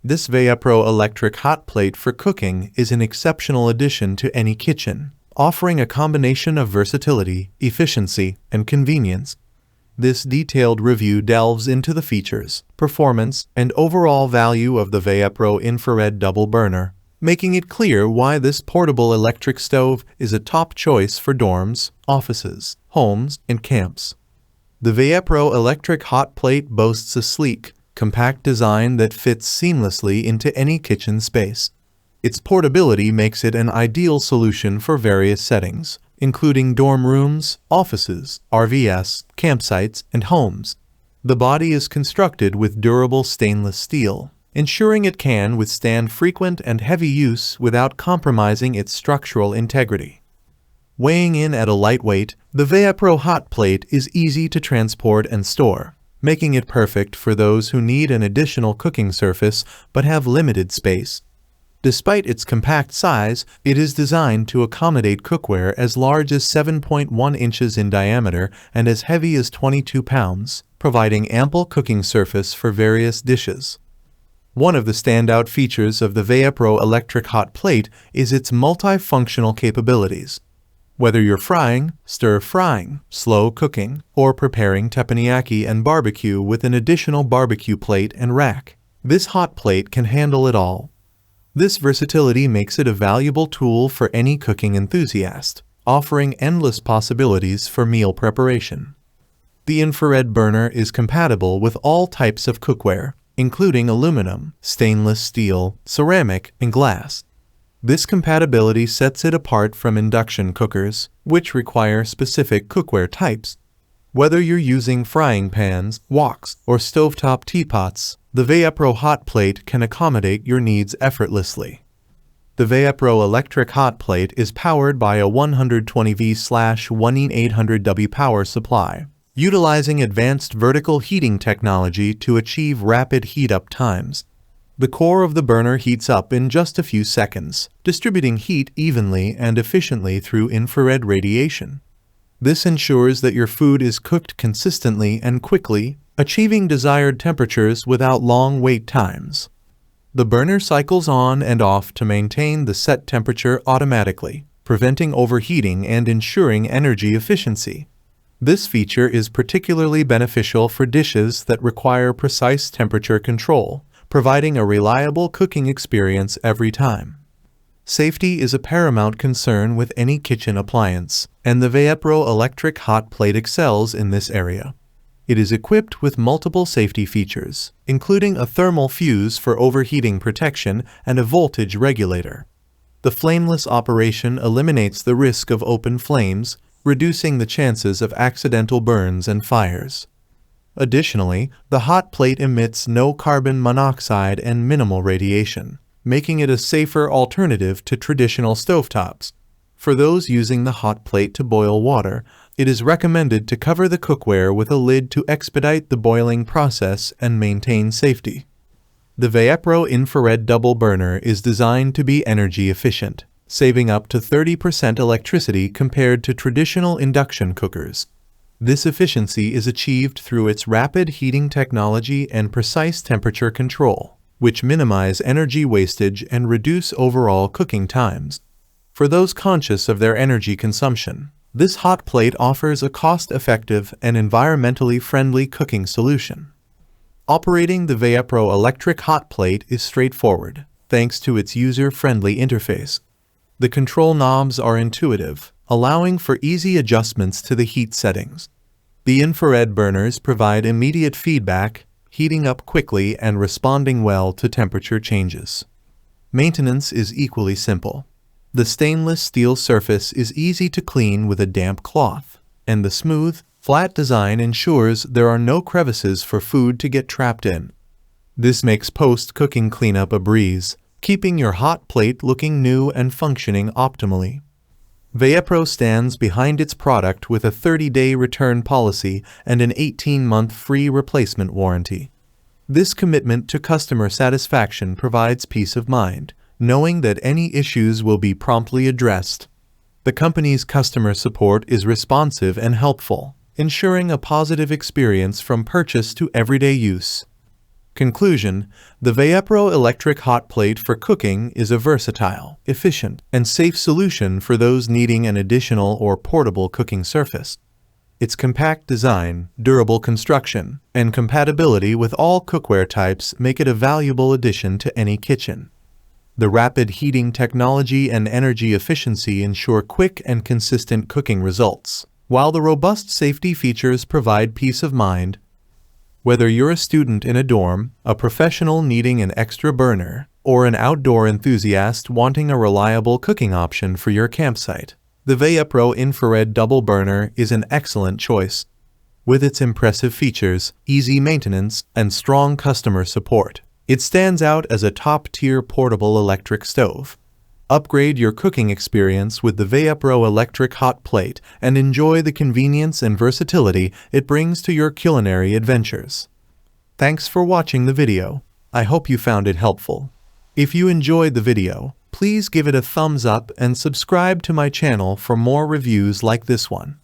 This Vayepro Electric Hot Plate for cooking is an exceptional addition to any kitchen, offering a combination of versatility, efficiency, and convenience. This detailed review delves into the features, performance, and overall value of the Vayepro infrared double burner, making it clear why this portable electric stove is a top choice for dorms, offices, homes, and camps. The Vayepro Electric Hot Plate boasts a sleek, compact design that fits seamlessly into any kitchen space. Its portability makes it an ideal solution for various settings, including dorm rooms, offices, RVs, campsites, and homes. The body is constructed with durable stainless steel, ensuring it can withstand frequent and heavy use without compromising its structural integrity. Weighing in at a lightweight, the Vayepro Hot Plate is easy to transport and store, making it perfect for those who need an additional cooking surface but have limited space. Despite its compact size, it is designed to accommodate cookware as large as 7.1 inches in diameter and as heavy as 22 pounds, providing ample cooking surface for various dishes. One of the standout features of the Vayepro Electric Hot Plate is its multifunctional capabilities. Whether you're frying, stir-frying, slow cooking, or preparing teppanyaki and barbecue with an additional barbecue plate and rack, this hot plate can handle it all. This versatility makes it a valuable tool for any cooking enthusiast, offering endless possibilities for meal preparation. The infrared burner is compatible with all types of cookware, including aluminum, stainless steel, ceramic, and glass. This compatibility sets it apart from induction cookers, which require specific cookware types. Whether you're using frying pans, woks, or stovetop teapots, the Vayepro Hot Plate can accommodate your needs effortlessly. The Vayepro Electric Hot Plate is powered by a 120V/1E800W power supply, utilizing advanced vertical heating technology to achieve rapid heat-up times. The core of the burner heats up in just a few seconds, distributing heat evenly and efficiently through infrared radiation. This ensures that your food is cooked consistently and quickly, achieving desired temperatures without long wait times. The burner cycles on and off to maintain the set temperature automatically, preventing overheating and ensuring energy efficiency. This feature is particularly beneficial for dishes that require precise temperature control, providing a reliable cooking experience every time. Safety is a paramount concern with any kitchen appliance, and the Vayepro Electric Hot Plate excels in this area. It is equipped with multiple safety features, including a thermal fuse for overheating protection and a voltage regulator. The flameless operation eliminates the risk of open flames, reducing the chances of accidental burns and fires. Additionally, the hot plate emits no carbon monoxide and minimal radiation, making it a safer alternative to traditional stovetops. For those using the hot plate to boil water, it is recommended to cover the cookware with a lid to expedite the boiling process and maintain safety. The Vayepro infrared double burner is designed to be energy efficient, saving up to 30% electricity compared to traditional induction cookers. This efficiency is achieved through its rapid heating technology and precise temperature control, which minimize energy wastage and reduce overall cooking times. For those conscious of their energy consumption, this hot plate offers a cost-effective and environmentally friendly cooking solution. Operating the Vayepro Electric Hot Plate is straightforward, thanks to its user-friendly interface. The control knobs are intuitive, allowing for easy adjustments to the heat settings. The infrared burners provide immediate feedback, heating up quickly and responding well to temperature changes. Maintenance is equally simple. The stainless steel surface is easy to clean with a damp cloth, and the smooth, flat design ensures there are no crevices for food to get trapped in. This makes post-cooking cleanup a breeze, keeping your hot plate looking new and functioning optimally. Vayepro stands behind its product with a 30-day return policy and an 18-month free replacement warranty. This commitment to customer satisfaction provides peace of mind, knowing that any issues will be promptly addressed. The company's customer support is responsive and helpful, ensuring a positive experience from purchase to everyday use. Conclusion: the Vayepro Electric Hot Plate for cooking is a versatile, efficient, and safe solution for those needing an additional or portable cooking surface. Its compact design, durable construction, and compatibility with all cookware types make it a valuable addition to any kitchen. The rapid heating technology and energy efficiency ensure quick and consistent cooking results, while the robust safety features provide peace of mind. Whether you're a student in a dorm, a professional needing an extra burner, or an outdoor enthusiast wanting a reliable cooking option for your campsite, the Vayepro Infrared Double Burner is an excellent choice. With its impressive features, easy maintenance, and strong customer support, it stands out as a top-tier portable electric stove. Upgrade your cooking experience with the Vayepro Electric Hot Plate and enjoy the convenience and versatility it brings to your culinary adventures. Thanks for watching the video. I hope you found it helpful. If you enjoyed the video, please give it a thumbs up and subscribe to my channel for more reviews like this one.